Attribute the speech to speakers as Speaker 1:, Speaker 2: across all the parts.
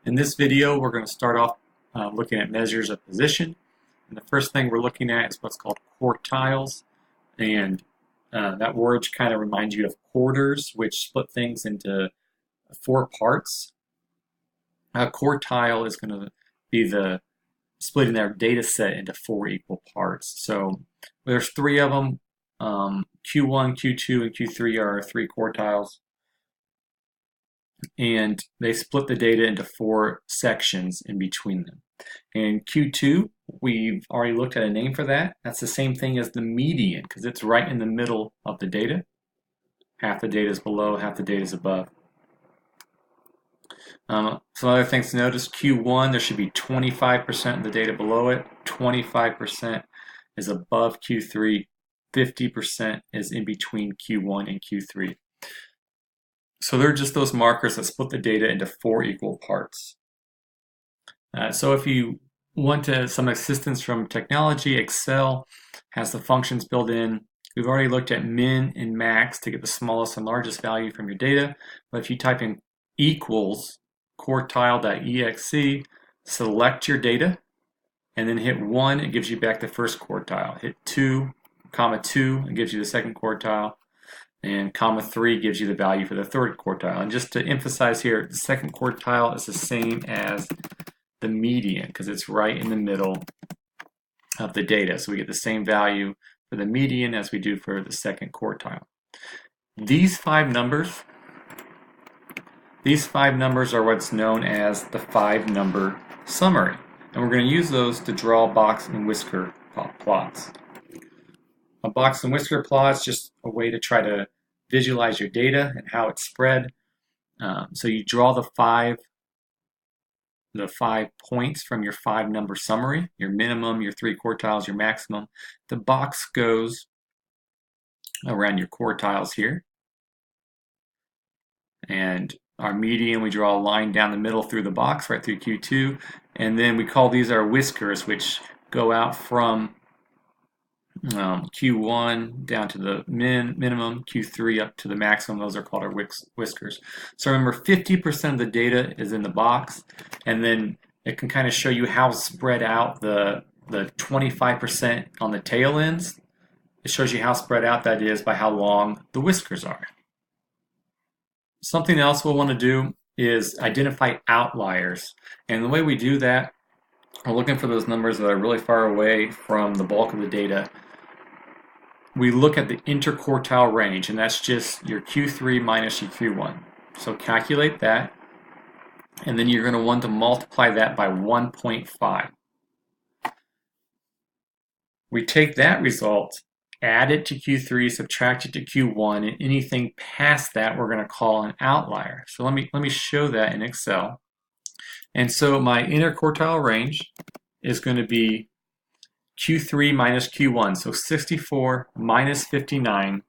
Speaker 1: In this video, we're going to start off looking at measures of position. And the first thing we're looking at is what's called quartiles. And that word kind of reminds you of quarters, which split things into four parts. A quartile is going to be the splitting their data set into four equal parts. So there's three of them. Q1, Q2, and Q3 are three quartiles. And they split the data into four sections in between them. In Q2, we've already looked at a name for that. That's the same thing as the median because it's right in the middle of the data. Half the data is below, half the data is above. Some other things to notice, Q1, there should be 25% of the data below it, 25% is above Q3, 50% is in between Q1 and Q3. So they're just those markers that split the data into four equal parts. So if you want some assistance from technology, Excel has the functions built in. We've already looked at min and max to get the smallest and largest value from your data. But if you type in equals quartile.exe, select your data, and then hit 1, it gives you back the first quartile. Hit 2, comma 2, it gives you the second quartile. And comma 3 gives you the value for the third quartile. And just to emphasize here, the second quartile is the same as the median because it's right in the middle of the data. So we get the same value for the median as we do for the second quartile. These five numbers are what's known as the 5-number summary. And we're going to use those to draw box and whisker plots. A box and whisker plot is just a way to try to visualize your data and how it's spread. So you draw the five points from your 5-number summary, your minimum, your 3 quartiles, your maximum. The box goes around your quartiles here. And our median, we draw a line down the middle through the box, right through Q2. And then we call these our whiskers, which go out from Q1 down to the minimum, Q3 up to the maximum. Those are called our whiskers. So remember, 50% of the data is in the box, and then it can kind of show you how spread out the 25% on the tail ends. It shows you how spread out that is by how long the whiskers are. Something else we'll want to do is identify outliers. And the way we do that, we're looking for those numbers that are really far away from the bulk of the data. We look at the interquartile range, and that's just your Q3 minus your Q1. So calculate that, and then you're going to want to multiply that by 1.5. We take that result, add it to Q3, subtract it to Q1, and anything past that we're going to call an outlier. So let me show that in Excel. And so my interquartile range is going to be Q3 minus Q1, so 64 minus 59,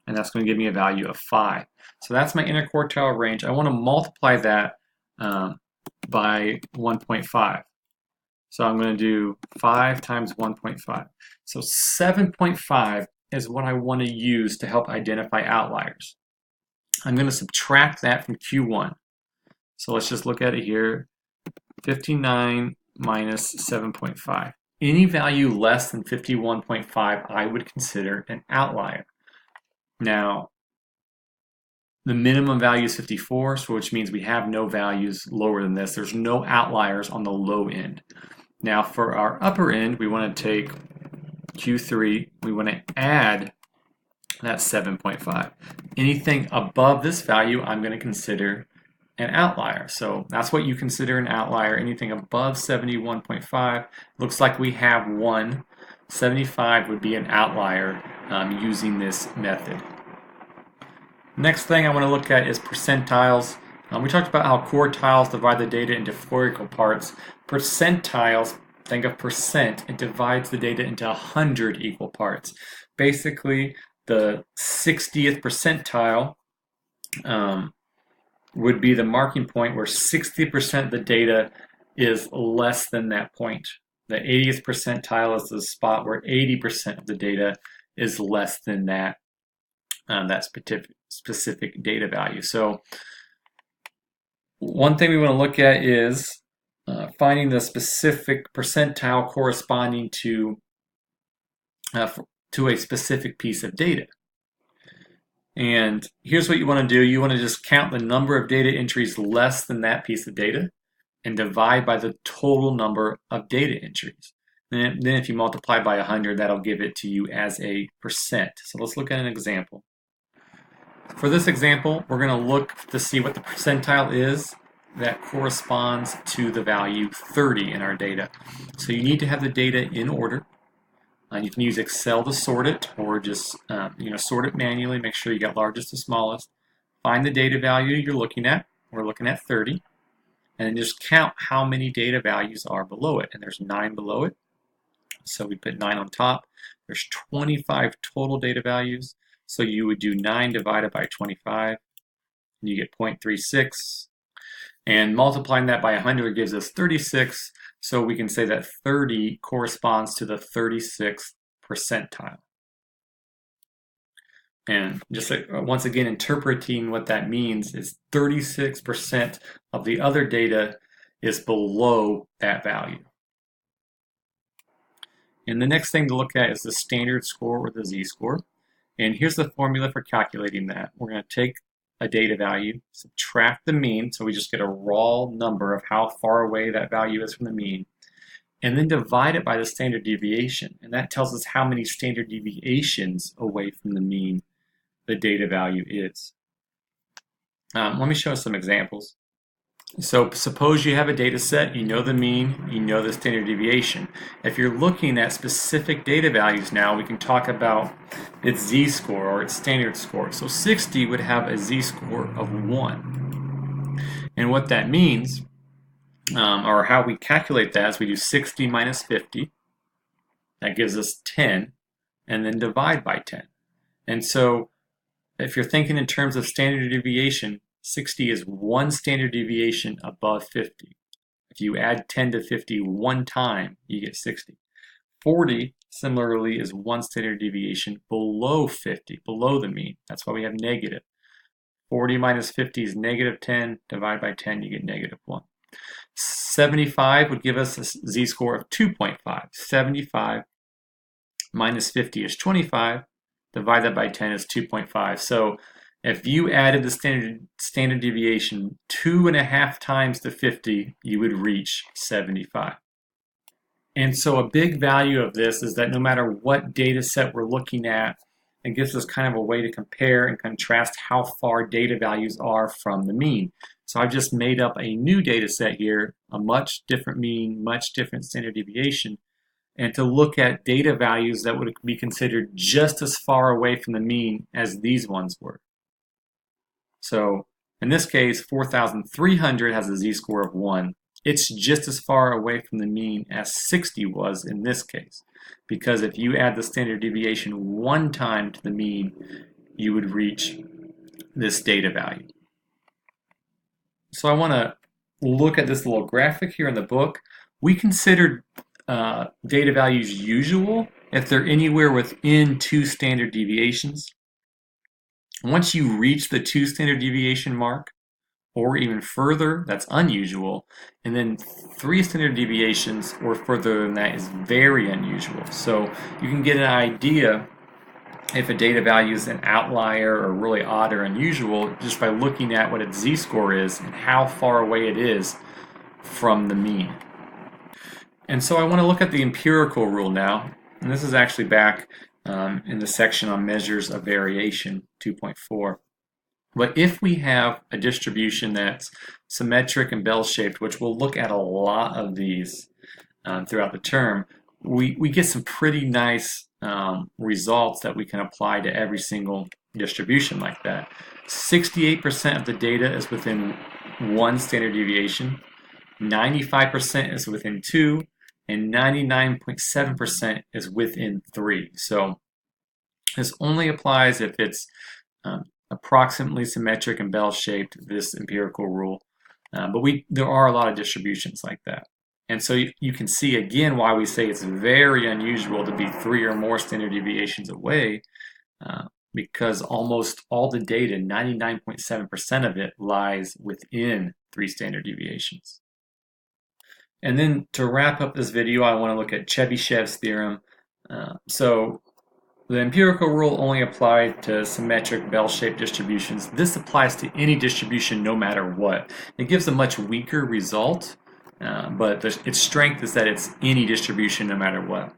Speaker 1: and that's going to give me a value of 5. So that's my interquartile range. I want to multiply that by 1.5. So I'm going to do 5 times 1.5. So 7.5 is what I want to use to help identify outliers. I'm going to subtract that from Q1. So let's just look at it here. 59 minus 7.5. Any value less than 51.5 I would consider an outlier. Now, the minimum value is 54, so which means we have no values lower than this. There's no outliers on the low end. Now for our upper end, we want to take Q3, we want to add that 7.5. Anything above this value, I'm going to consider an outlier. So that's what you consider an outlier. Anything above 71.5, looks like we have one. 75 would be an outlier using this method. Next thing I want to look at is percentiles. We talked about how quartiles divide the data into 4 equal parts. Percentiles, think of percent, it divides the data into 100 equal parts. Basically, the 60th percentile would be the marking point where 60% of the data is less than that point. The 80th percentile is the spot where 80% of the data is less than that specific data value. So One thing we want to look at is finding the specific percentile corresponding to a specific piece of data. And here's what you want to do. You want to just count the number of data entries less than that piece of data and divide by the total number of data entries. And then if you multiply by 100, that'll give it to you as a percent. So let's look at an example. For this example, we're going to look to see what the percentile is that corresponds to the value 30 in our data. So you need to have the data in order. You can use Excel to sort it, or just sort it manually. Make sure you got largest to smallest. Find the data value you're looking at. We're looking at 30. And then just count how many data values are below it. And there's 9 below it. So we put 9 on top. There's 25 total data values. So you would do 9 divided by 25. And you get 0.36. And multiplying that by 100 gives us 36. So we can say that 30 corresponds to the 36th percentile. And just once again, interpreting what that means is 36% of the other data is below that value. And the next thing to look at is the standard score, or the Z-score. And here's the formula for calculating that. We're going to take a data value, subtract the mean, so we just get a raw number of how far away that value is from the mean, and then divide it by the standard deviation. And that tells us how many standard deviations away from the mean the data value is. Let me show some examples. So suppose you have a data set, you know the mean, you know the standard deviation. If you're looking at specific data values now, we can talk about its Z-score or its standard score. So 60 would have a Z-score of 1. And what that means, or how we calculate that, is we do 60 minus 50. That gives us 10, and then divide by 10. And so if you're thinking in terms of standard deviation, 60 is 1 standard deviation above 50. If you add 10 to 50 one time, you get 60. 40, similarly, is 1 standard deviation below 50, below the mean. That's why we have negative. 40 minus 50 is negative 10. Divide by 10, you get negative 1. 75 would give us a Z-score of 2.5. 75 minus 50 is 25. Divide that by 10 is 2.5. So if you added the standard deviation 2.5 times to 50, you would reach 75. And so a big value of this is that no matter what data set we're looking at, it gives us kind of a way to compare and contrast how far data values are from the mean. So I've just made up a new data set here, a much different mean, much different standard deviation, and to look at data values that would be considered just as far away from the mean as these ones were. So in this case, 4,300 has a Z-score of 1. It's just as far away from the mean as 60 was in this case, because if you add the standard deviation one time to the mean, you would reach this data value. So I want to look at this little graphic here in the book. We consider data values usual if they're anywhere within 2 standard deviations. Once you reach the 2 standard deviation mark, or even further, that's unusual. And then 3 standard deviations or further than that is very unusual. So you can get an idea if a data value is an outlier or really odd or unusual just by looking at what its Z-score is and how far away it is from the mean. And so I want to look at the empirical rule now. And this is actually back in the section on measures of variation 2.4. But if we have a distribution that's symmetric and bell-shaped, which we'll look at a lot of these throughout the term, we get some pretty nice results that we can apply to every single distribution like that. 68% of the data is within 1 standard deviation, 95% is within 2, and 99.7% is within 3. So this only applies if it's approximately symmetric and bell-shaped, this empirical rule. But there are a lot of distributions like that. And so you can see again why we say it's very unusual to be 3 or more standard deviations away, because almost all the data, 99.7% of it, lies within 3 standard deviations. And then to wrap up this video, I want to look at Chebyshev's theorem. So the empirical rule only applied to symmetric bell-shaped distributions. This applies to any distribution no matter what. It gives a much weaker result, but its strength is that it's any distribution no matter what.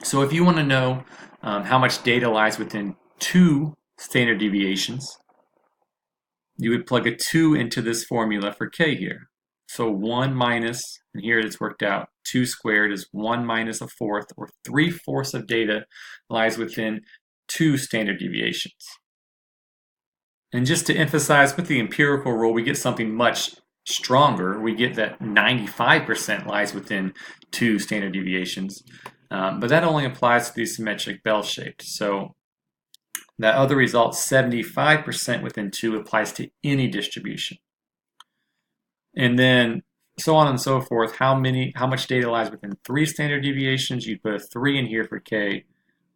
Speaker 1: So if you want to know how much data lies within 2 standard deviations, you would plug a 2 into this formula for k here. So 1 minus, and here it's worked out, 2 squared is 1 minus a fourth, or 3/4 of data lies within 2 standard deviations. And just to emphasize, with the empirical rule, we get something much stronger. We get that 95% lies within 2 standard deviations. But that only applies to the symmetric bell-shaped. So that other result, 75% within 2, applies to any distribution. And then so on and so forth. How much data lies within 3 standard deviations? You'd put a 3 in here for k.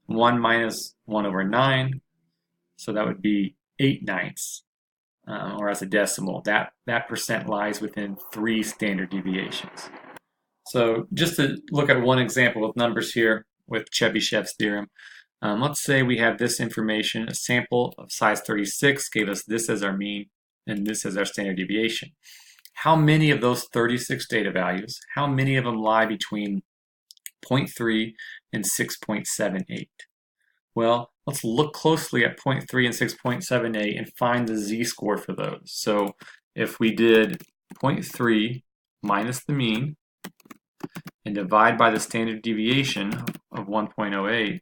Speaker 1: 1 minus 1 over 9. So that would be 8/9, or as a decimal. That percent lies within 3 standard deviations. So just to look at one example with numbers here with Chebyshev's theorem. Let's say we have this information. A sample of size 36 gave us this as our mean and this as our standard deviation. How many of those 36 data values, how many of them lie between 0.3 and 6.78? Well, let's look closely at 0.3 and 6.78 and find the z-score for those. So if we did 0.3 minus the mean and divide by the standard deviation of 1.08,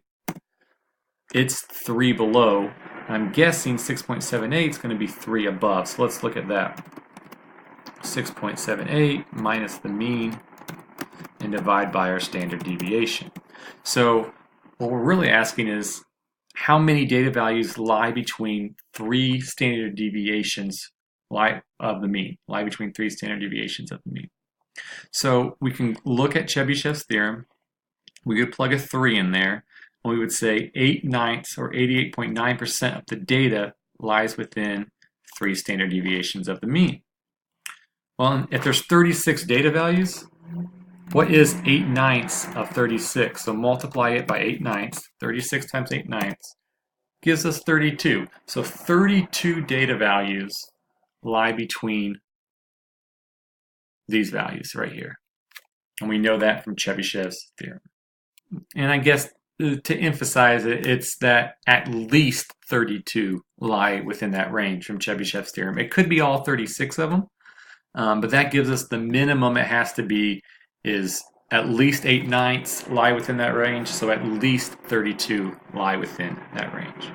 Speaker 1: it's 3 below. I'm guessing 6.78 is going to be 3 above. So let's look at that. 6.78 minus the mean and divide by our standard deviation. So what we're really asking is how many data values lie between 3 standard deviations of the mean, lie between 3 standard deviations of the mean. So we can look at Chebyshev's theorem. We could plug a 3 in there, and we would say 8/9 or 88.9% of the data lies within 3 standard deviations of the mean. Well, if there's 36 data values, what is 8/9 of 36? So multiply it by 8/9. 36 times 8/9 gives us 32. So 32 data values lie between these values right here. And we know that from Chebyshev's theorem. And I guess to emphasize it, it's that at least 32 lie within that range from Chebyshev's theorem. It could be all 36 of them. But that gives us the minimum it has to be is at least 8/9 lie within that range, so at least 32 lie within that range.